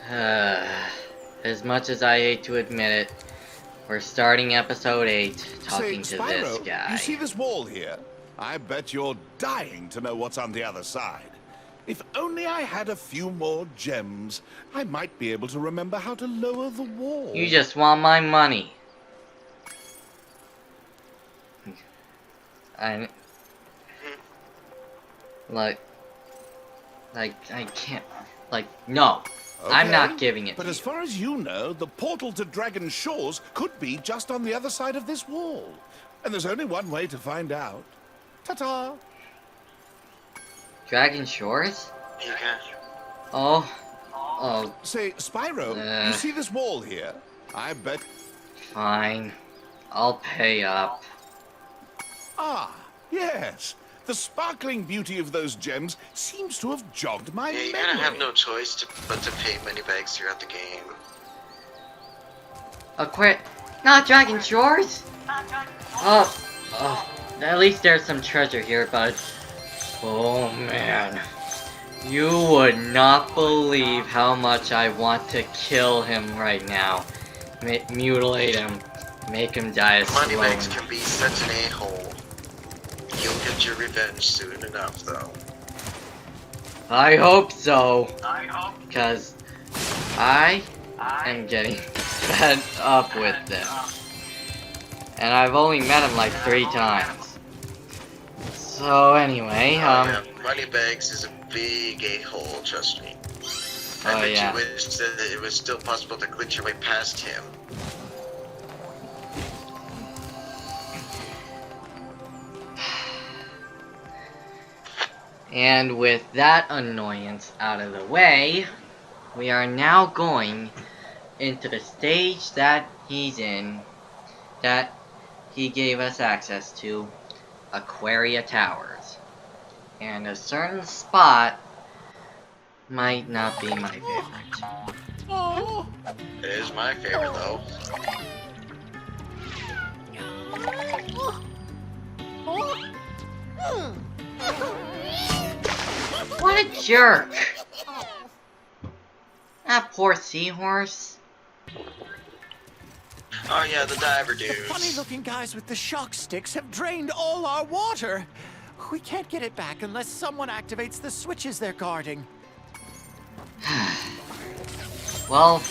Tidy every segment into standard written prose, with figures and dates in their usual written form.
As much as I hate to admit it, we're starting episode 8 talking to Spyro, this guy. you see this wall here? I bet you're dying to know what's on the other side. If only I had a few more gems, I might be able to remember how to lower the wall. You just want my money. I can't, no. Okay, I'm not giving it but to as you. far as you know, the portal to Dragon Shores could be just on the other side of this wall. And there's only one way to find out. Ta-ta! Dragon Shores? You can. Oh, Say, Spyro, you see this wall here? I bet... fine. I'll pay up. Ah, yes. The sparkling beauty of those gems seems to have jogged my Yeah, memory. you're gonna have no choice but to pay money bags throughout the game. Not Dragon Shores? Oh, at least there's some treasure here, but... oh man. You would not believe how much I want to kill him right now. Mutilate him. Make him die a slow Moneybags can be such an a-hole. You'll get your revenge soon enough, though. I hope so. Because I am getting fed up with this. And I've only met him like 3 times. So anyway, yeah, Moneybags is a big a-hole, trust me. I bet yeah. you wish that it was still possible to glitch your way past him. And with that annoyance out of the way, we are now going into the stage that he's in, that he gave us access to, Aquaria Towers. And a certain spot might not be my favorite. It is my favorite, though. What a jerk! That poor seahorse. Oh yeah, the diver dudes. The funny-looking guys with the shock sticks have drained all our water. We can't get it back unless someone activates the switches they're guarding. Well,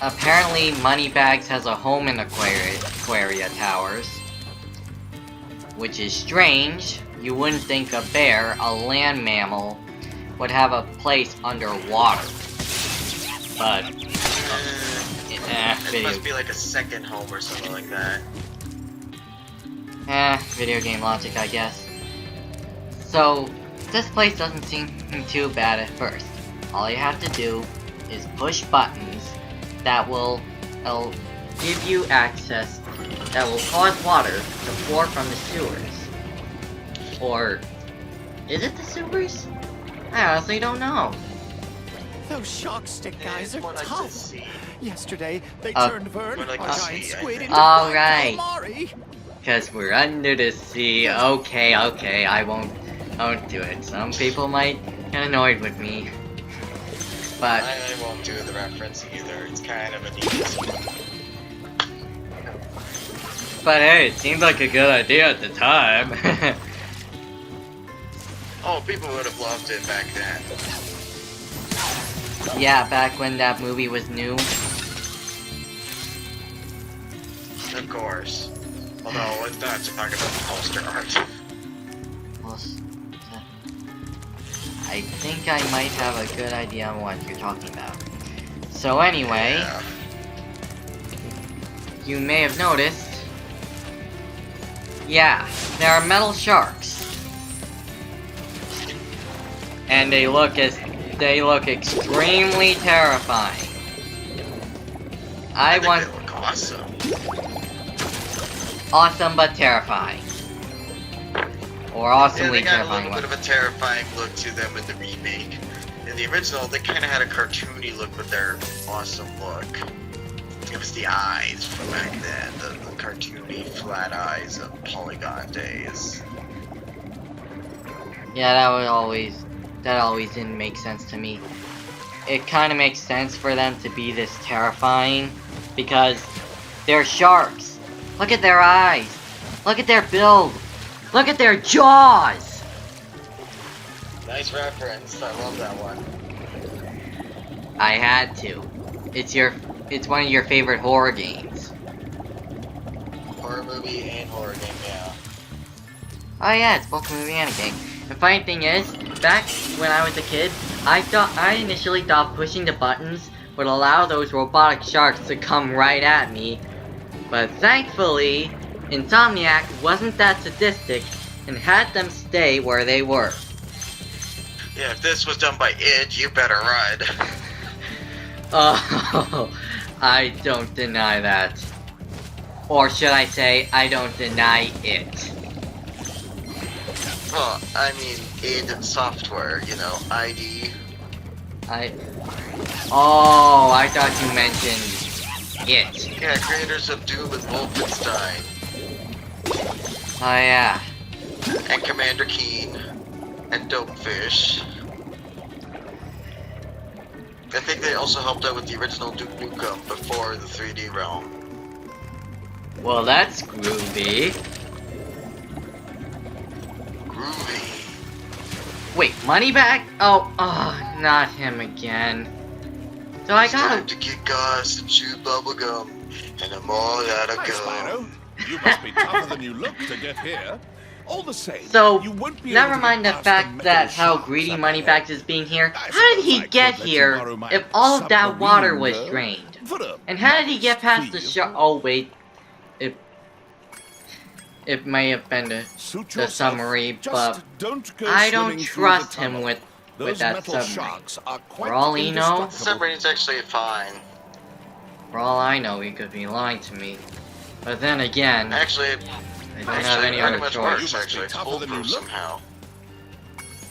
apparently Moneybags has a home in Aquaria Towers. Which is strange. You wouldn't think a bear, a land mammal, would have a place underwater. But, it must be like a second home or something like that. Video game logic, I guess. So, this place doesn't seem too bad at first. All you have to do is push buttons that will give you access, that will cause water to pour from the sewers. Or, is it the sewers? I honestly don't know. Those shock stick guys are More like the tough. sea. Yesterday, they turned Vern, More like a the giant sea, I squid, think. into All black right. calamari. Because we're under the sea. Okay, I won't do it. Some people might get annoyed with me. But I won't do the reference either. It's kind of a neat. But hey, it seemed like a good idea at the time. Oh, people would have loved it back then. Yeah, back when that movie was new. Of course. Although, let's not talk about the poster art. Well, I think I might have a good idea on what you're talking about. So anyway, Yeah. you may have noticed. Yeah, there are metal sharks. And they look extremely terrifying. I think they look awesome. Awesome but terrifying. Or awesomely Yeah, they got a terrifying. little bit of a terrifying look to them in the remake. In the original, they kind of had a cartoony look with their awesome look. It was the eyes from back then, the cartoony flat eyes of Polygon days. Yeah, that always didn't make sense to me. it kind of makes sense for them to be this terrifying because they're sharks. Look at their eyes. Look at their build. Look at their jaws. Nice reference. I love that one. I had to. It's one of your favorite horror games. Horror movie and horror game, yeah. Oh yeah, it's both a movie and a game. The funny thing is, back when I was a kid, I initially thought pushing the buttons would allow those robotic sharks to come right at me, but thankfully, Insomniac wasn't that sadistic and had them stay where they were. Yeah, if this was done by id, you better run. Oh, I don't deny that. Or should I say, I don't deny it. Well, I mean, id software, you know, ID. Oh, I thought you mentioned it. Yeah, creators of Doom and Wolfenstein. Oh yeah. And Commander Keen. And Dopefish. I think they also helped out with the original Duke Nukem before the 3D realm. Well, that's groovy. Groovy. Wait, Moneybag? Oh, not him again. So I It's time gotta... to kick ass and chew bubblegum. And I'm all out of Hi, gum. Spyro. You must be tougher than you look to get here. All the same, So, you won't be never able to mind the get past fact metal that how sharks greedy up Moneybags there. is being here. I How did he suppose I get could let you here borrow my if all of that water was submarine, drained? for a And how did he get past the nice shark? feel. Oh wait, it may have been Suit the yourself. submarine, Just but don't go I don't swimming through the trust him tunnel. with Those that metal submarine. sharks are quite For all he knows- The indestructible. submarine's actually fine. for all I know, he could be lying to me. But then again, Actually, I don't have any pretty other much choice. works, You must be actually. It's tougher than you foolproof look. somehow.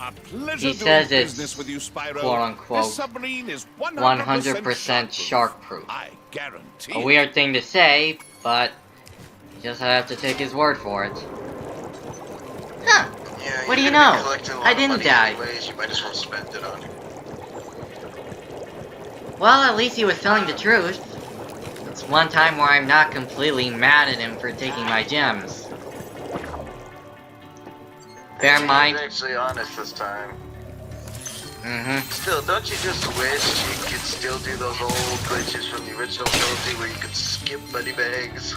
A pleasure He doing says it's business with you, Spyro. quote unquote This submarine is 100% shark proof. I guarantee. A weird thing to say, but you just have to take his word for it. Huh. Yeah, What do you're you gonna be know? collecting a lot I of didn't money die. Anyways, you might as well spend it on. Well, at least he was telling the truth. It's one time where I'm not completely mad at him for taking my gems. Bear in He mind. was actually honest this time. Mm-hmm. Still, don't you just wish you could still do those old glitches from the original trilogy where you could skip money bags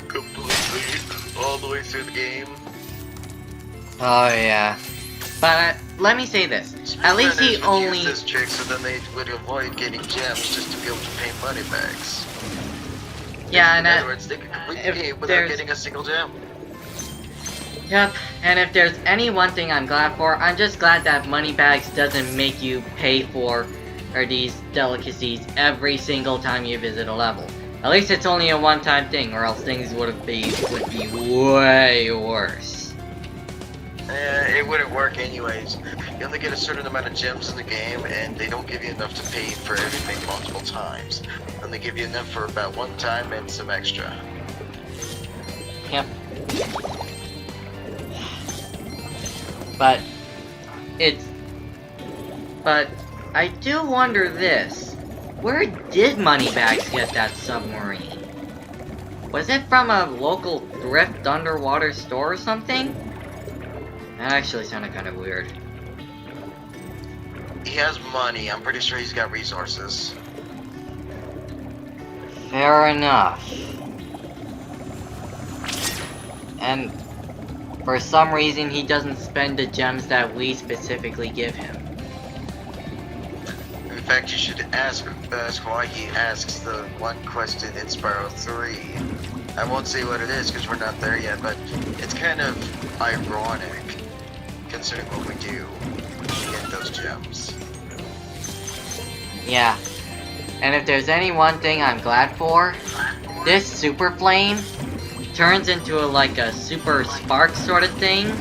completely all the way through the game? Oh yeah. But let me say this. At least he Speedrunners would only. use this trick so then they would avoid getting gems just to be able to pay money bags. Yeah, In and other words, they could complete the if game without there's- getting a single gem. Yep. And if there's any one thing I'm glad for, I'm just glad that Moneybags doesn't make you pay for these delicacies every single time you visit a level. At least it's only a one-time thing, or else things would be way worse. It wouldn't work anyways. You only get a certain amount of gems in the game, and they don't give you enough to pay for everything multiple times. And they give you enough for about one time and some extra. Yep. But I do wonder this. Where did Moneybags get that submarine? Was it from a local thrift underwater store or something? That actually sounded kind of weird. He has money. I'm pretty sure he's got resources. Fair enough. And for some reason he doesn't spend the gems that we specifically give him. In fact, you should ask why he asks the one question in Spyro 3. I won't say what it is because we're not there yet, but it's kind of ironic considering what we do to get those gems. Yeah. And if there's any one thing I'm glad for, this super flame turns into like a super spark sort of thing.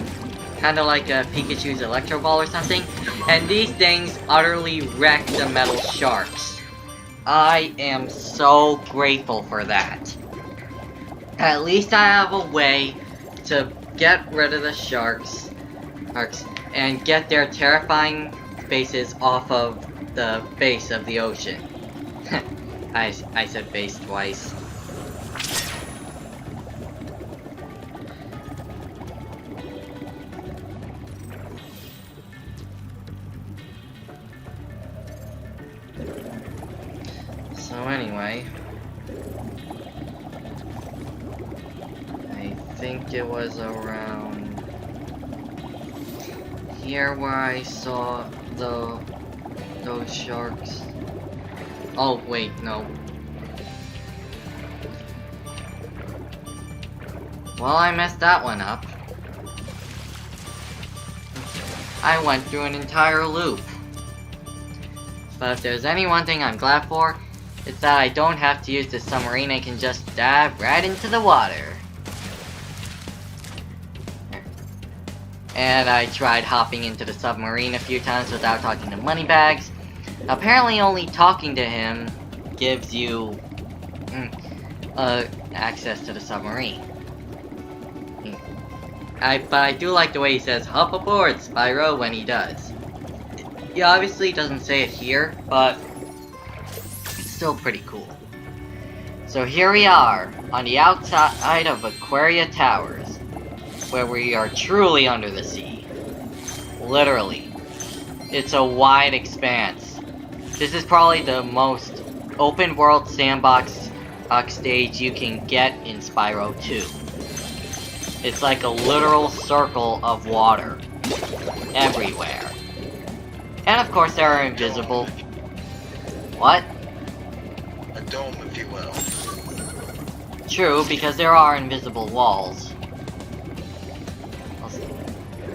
Kinda like a Pikachu's Electro Ball or something. And these things utterly wreck the metal sharks. I am so grateful for that. At least I have a way to get rid of the sharks and get their terrifying faces off of the base of the ocean. I said base twice. So anyway, I think it was around here where I saw those sharks. Oh wait, no. Well, I messed that one up. I went through an entire loop. But if there's any one thing I'm glad for, it's that I don't have to use the submarine. I can just dive right into the water. And I tried hopping into the submarine a few times without talking to Moneybags. Apparently only talking to him gives you access to the submarine. But I do like the way he says, "Hop aboard, Spyro," when he does. He obviously doesn't say it here, but it's still pretty cool. So here we are, on the outside of Aquaria Towers, where we are truly under the sea. Literally. It's a wide expanse. This is probably the most open world sandbox stage you can get in Spyro 2. It's like a literal circle of water everywhere. And of course there are invisible... What? A dome, if you will. True, because there are invisible walls.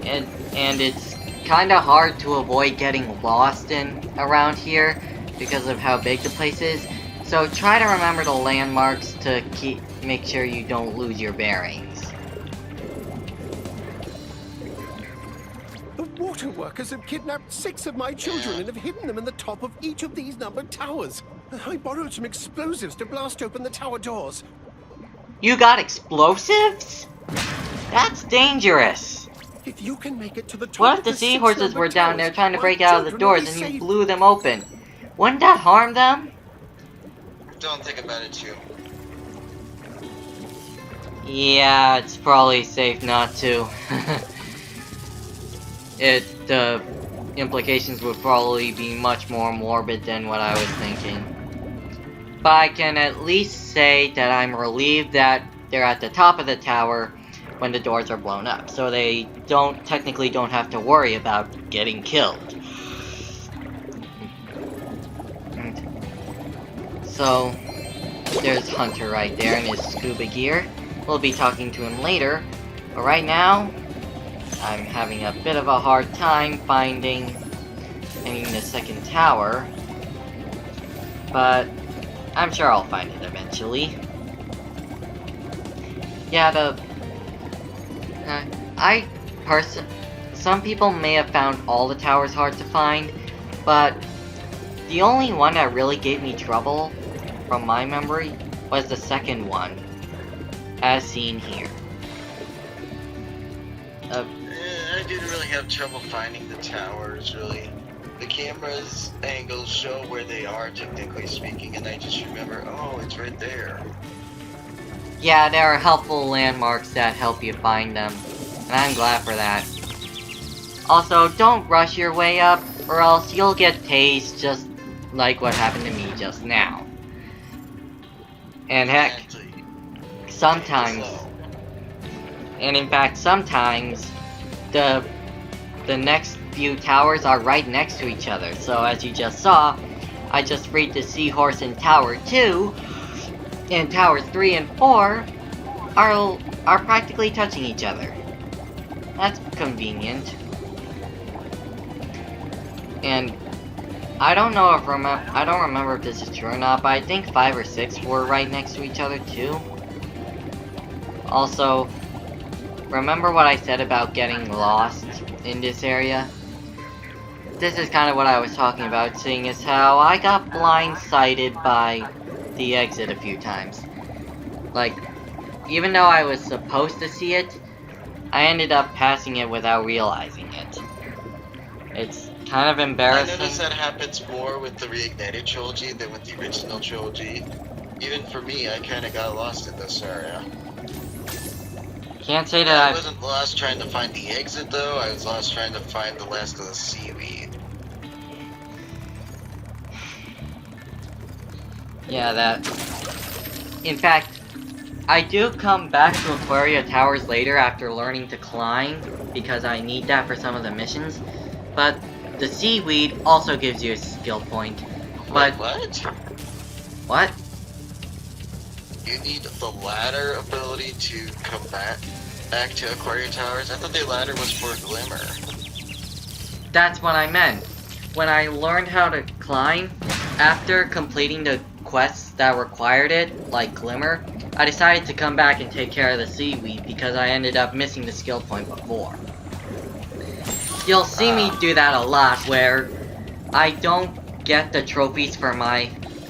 And it's kinda hard to avoid getting lost around here because of how big the place is. So try to remember the landmarks to make sure you don't lose your bearings. The water workers have kidnapped 6 of my children and have hidden them in the top of each of these numbered towers. I borrowed some explosives to blast open the tower doors. You got explosives? That's dangerous. If you can make it to the top What if of the the seahorses 6 were down there towers, trying to my break out of the children will doors be and you safe. blew them open? Wouldn't that harm them? Don't think about it too. Yeah, it's probably safe not to. The implications would probably be much more morbid than what I was thinking. But I can at least say that I'm relieved that they're at the top of the tower when the doors are blown up, so they technically don't have to worry about getting killed. So, there's Hunter right there in his scuba gear. We'll be talking to him later, but right now, I'm having a bit of a hard time finding the second tower, but I'm sure I'll find it eventually. Yeah, some people may have found all the towers hard to find, but the only one that really gave me trouble, from my memory, was the second one, as seen here. I didn't really have trouble finding the towers, really. The camera's angles show where they are, technically speaking, and I just remember, oh, it's right there. Yeah, there are helpful landmarks that help you find them, and I'm glad for that. Also, don't rush your way up, or else you'll get tased just like what happened to me just now. And heck, Exactly. sometimes, and in fact sometimes, the next few towers are right next to each other. So as you just saw, I just freed the seahorse in Tower 2, and Towers 3 and 4 are practically touching each other. That's convenient. And I don't remember if this is true or not, but I think 5 or 6 were right next to each other too. Also, remember what I said about getting lost in this area? This is kind of what I was talking about, seeing as how I got blindsided by the exit a few times. Like, even though I was supposed to see it, I ended up passing it without realizing it. It's kind of I embarrassing. noticed that happens more with the Reignited trilogy than with the original trilogy. Even for me, I kind of got lost in this area. Can't say I that wasn't lost trying to find the exit though, I was lost trying to find the last of the seaweed. Yeah, that... In fact, I do come back to Aquaria Towers later after learning to climb, because I need that for some of the missions. But the seaweed also gives you a skill point. But... Wait, what? What? You need the ladder ability to come back to Aquaria Towers? I thought the ladder was for Glimmer. That's what I meant. When I learned how to climb, after completing the quests that required it, like Glimmer, I decided to come back and take care of the seaweed because I ended up missing the skill point before. You'll see me do that a lot where I don't get the trophies for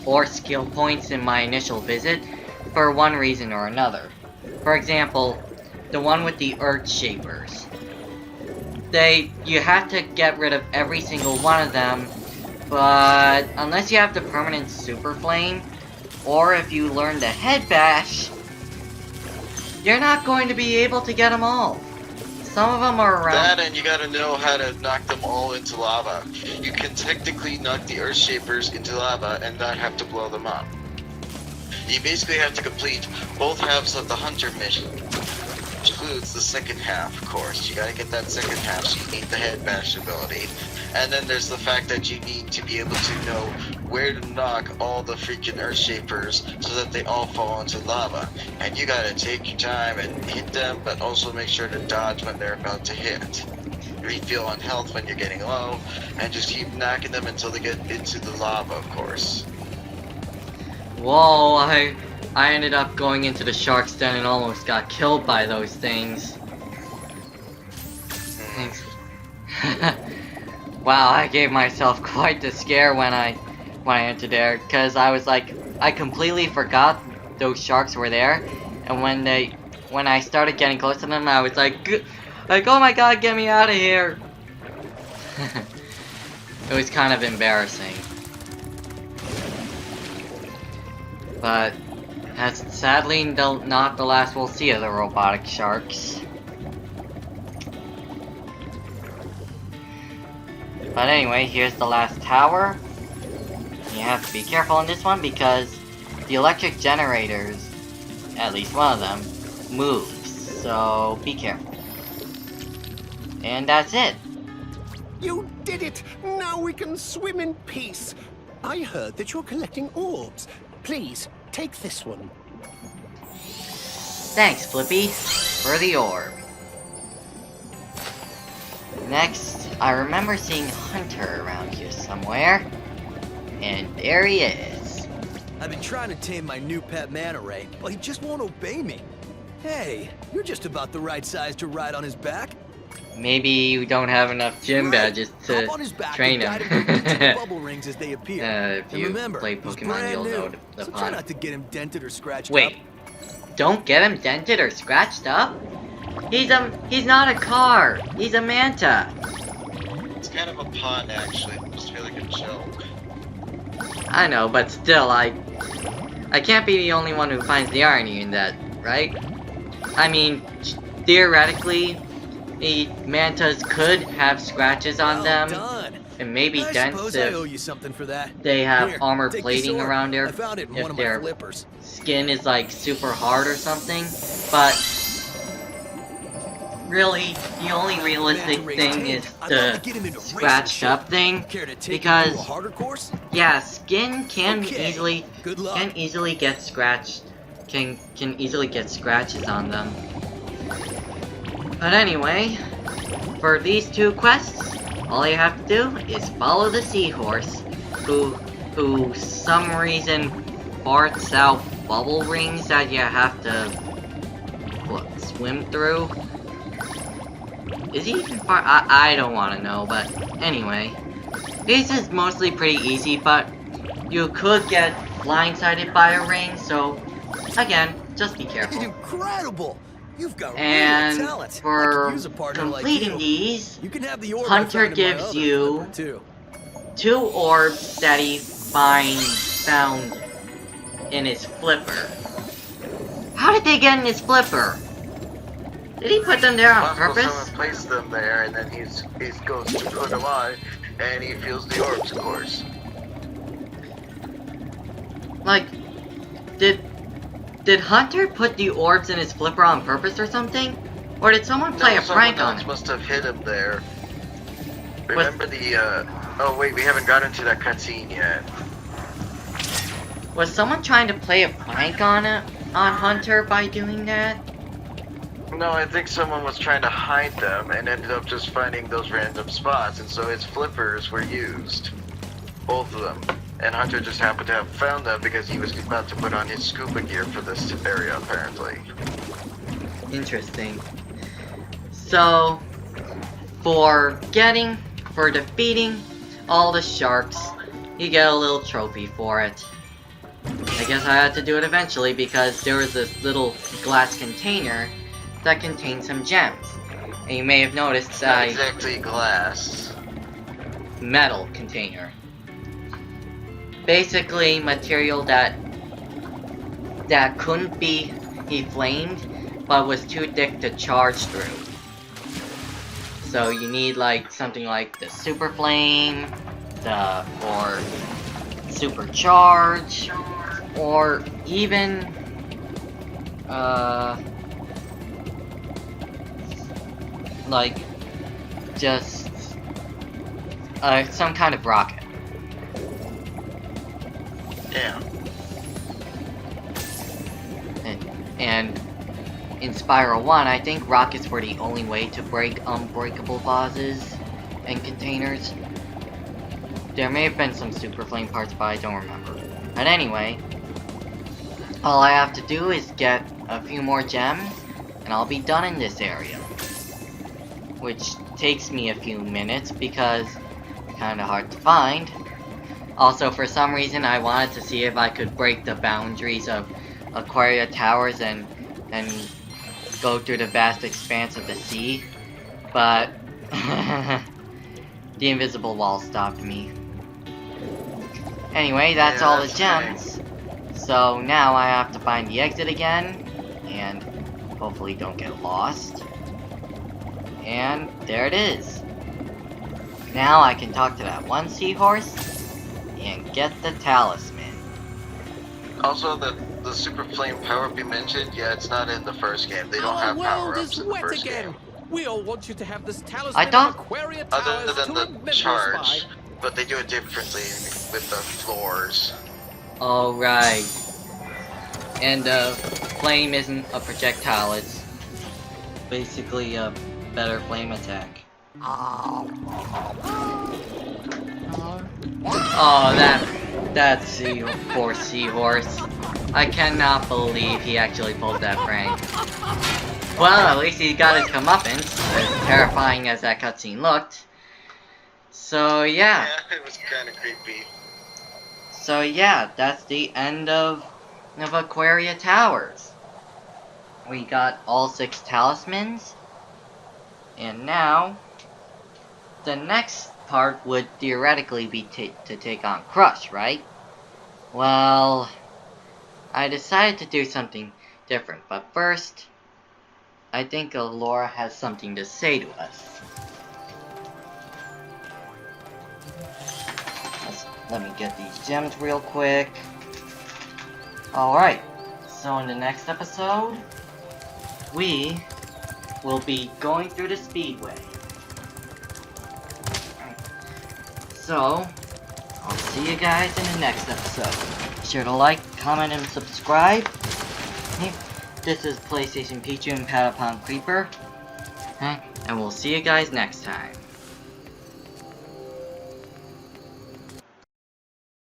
or skill points in my initial visit for one reason or another. For example, the one with the Earth Shapers. You have to get rid of every single one of them, but unless you have the permanent Super Flame, or if you learn the Head Bash, you're not going to be able to get them all. Some of them are around. That and you gotta know how to knock them all into lava. You can technically knock the Earth Shapers into lava and not have to blow them up. You basically have to complete both halves of the Hunter mission, which includes the second half, of course. You gotta get that second half, so you need the Head Bash ability. And then there's the fact that you need to be able to know where to knock all the freaking Earth Shapers so that they all fall into lava. And you gotta take your time and hit them, but also make sure to dodge when they're about to hit. Refill on health when you're getting low, and just keep knocking them until they get into the lava, of course. Whoa, I ended up going into the shark's den and almost got killed by those things. Thanks. Wow, I gave myself quite the scare when I entered there, because I was like, I completely forgot those sharks were there, and when I started getting close to them, I was like, oh my god, get me out of here! It was kind of embarrassing. But that's sadly not the last we'll see of the robotic sharks. But anyway, here's the last tower. You have to be careful on this one because the electric generators, at least one of them, moves. So be careful. And that's it. You did it! Now we can swim in peace. I heard that you're collecting orbs. Please, take this one. Thanks, Flippy, for the orb. Next, I remember seeing Hunter around here somewhere. And there he is. I've been trying to tame my new pet manta ray, but he just won't obey me. Hey, you're just about the right size to ride on his back. Maybe you don't have enough gym badges to Hop on his back train and him. guide him into the bubble rings as they appear. If And you remember, play he's Pokemon, brand you'll new, know the so try pun. not to get him dented or scratched Wait, up. don't get him dented or scratched up? He's not a car. He's a manta. It's kind of a pun, actually. I just feel like a joke. I know, but still, I can't be the only one who finds the irony in that, right? I mean, theoretically, the mantas could have scratches on them, Done. and maybe I dents suppose I owe if you something for that. they have Here, armor take the plating sword. around there, I found it in if one of my their flippers. skin is like super hard or something, but really, the only realistic thing is the scratched up thing, Care to take because me to a harder course? yeah, skin can Okay, easily good luck. get scratched, can easily get scratches on them. But anyway, for these two quests, all you have to do is follow the seahorse, who some reason farts out bubble rings that you have to swim through. Is he even far? I don't want to know, but anyway. This is mostly pretty easy, but you could get blindsided by a ring, so again, just be It's careful. incredible! You've got And real talent. I for could use a partner like completing you. these, You can have the orb I Hunter found in my gives other you flipper, too. 2 orbs that he found in his flipper. How did they get in his flipper? Did he put them there on Possible purpose? someone placed them there, and then he goes to put them on, and he feels the orbs, of course. Like, did Hunter put the orbs in his flipper on purpose or something? Or did someone play a prank on him? Must have hit him there. Remember oh wait, we haven't gotten to that cutscene yet. Was someone trying to play a prank on Hunter by doing that? No, I think someone was trying to hide them and ended up just finding those random spots, and so his flippers were used. Both of them. And Hunter just happened to have found them because he was about to put on his scuba gear for this area, apparently. Interesting. So, for defeating all the sharks, you get a little trophy for it. I guess I had to do it eventually because there was this little glass container that contained some gems. And you may have noticed Not exactly glass. metal container. Basically material that couldn't be flamed but was too thick to charge through. So you need like something like the super flame, or supercharge, or even like just some kind of rocket. Yeah. And in Spyro 1, I think rockets were the only way to break unbreakable vases and containers. There may have been some super flame parts, but I don't remember. But anyway, all I have to do is get a few more gems, and I'll be done in this area. Which takes me a few minutes because it's kinda hard to find. Also, for some reason, I wanted to see if I could break the boundaries of Aquaria Towers and go through the vast expanse of the sea, but the invisible wall stopped me. Anyway, that's all the gems. So now I have to find the exit again, and hopefully don't get lost. And there it is. Now I can talk to that one seahorse and get the talisman. Also, the super flame power-up you mentioned, yeah, it's not in the first game. They don't have power-ups in the first game. We all want you to have this talisman I thought- of Aquaria Towers Other than to the remember us charge, by. but they do it differently with the floors. Alright. And the flame isn't a projectile, it's basically a better flame attack. Oh, that poor seahorse. I cannot believe he actually pulled that prank. Well, at least he got his comeuppance, as terrifying as that cutscene looked. So yeah. Yeah, it was kind of creepy. So yeah, that's the end of Aquaria Towers. We got all 6 talismans. And now, the next part would theoretically be to take on Crush, right? Well, I decided to do something different, but first, I think Laura has something to say to us. Let me get these gems real quick. Alright, so in the next episode, we will be going through the Speedway. So, I'll see you guys in the next episode. Be sure to like, comment, and subscribe. This is PlayStation Pichu and Patapon Creeper. And we'll see you guys next time.